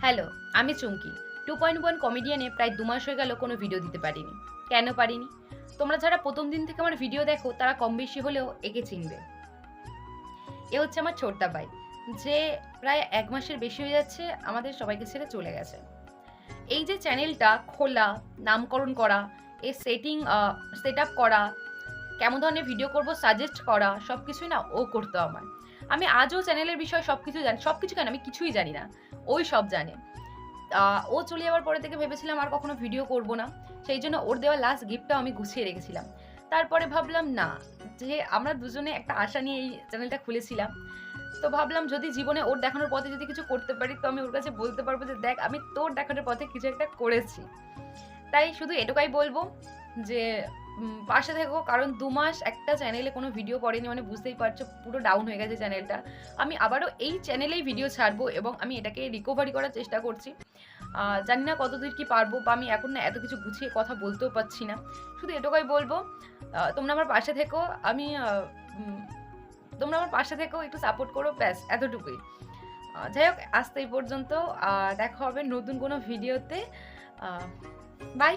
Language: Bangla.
হ্যালো, আমি চুমকি। 2.1 কমেডিয়ানে প্রায় ২ মাস হয়ে গেল কোনো ভিডিও দিতে পারিনি। কেন পারিনি? তোমরা যারা ১ম দিন থেকে আমার ভিডিও দেখো তারা কম বেশি হলেও একে চিনবে। এ হচ্ছে আমার ছোট্টা ভাই, যে প্রায় ১ মাসের বেশি হয়ে যাচ্ছে আমাদের সবাইকে ছেড়ে চলে গেছে। এই যে চ্যানেলটা খোলা, নামকরণ করা, এর সেটআপ করা, কেমন ধরনের ভিডিও করব সাজেস্ট করা সবকিছুই না ও করতো আমার। আমি আজও চ্যানেলের বিষয়ে সবকিছু জানি। সবকিছু কেন, আমি কিছুই জানি না। ওই সব জানে। ও চলে যাওয়ার পরে থেকে ভেবেছিলাম আর কখনো ভিডিও করব না। সেইজন্য ওর দেওয়া লাস্ট গিফটটাও আমি গুছিয়ে রেখেছিলাম। তারপরে ভাবলাম না, যে আমরা দুজনে একটা আশা নিয়ে এই চ্যানেলটা খুলেছিলাম। তো ভাবলাম যদি জীবনে ওর দেখানোর পথে যদি কিছু করতে পারি তো আমি ওর কাছে বলতে পারবো যে, "দেখ আমি তোর দেখানোর পথে কিছু একটা করেছি।" তাই শুধু এটুকাই বলব যে পাশে থেকো। কারণ ২ মাস একটা চ্যানেলে কোনো ভিডিও করেনি মানে বুঝতেই পারছো পুরো ডাউন হয়ে গেছে চ্যানেলটা। আমি আবারও এই চ্যানেলেই ভিডিও ছাড়বো এবং আমি এটাকে রিকভারি করার চেষ্টা করছি। জানি না কতদূর কি পারবো, বা আমি এখন না এত কিছু গুছিয়ে কথা বলতেও পারছি না। শুধু এটুকুই বলবো, তোমরা আমার পাশে থেকো। আমি উম তোমরা আমার পাশে থেকো, একটু সাপোর্ট করো, ব্যাস এতটুকুই। যাই হোক, আজ তো এই পর্যন্ত। দেখা হবে নতুন কোনো ভিডিওতে। আ বাই।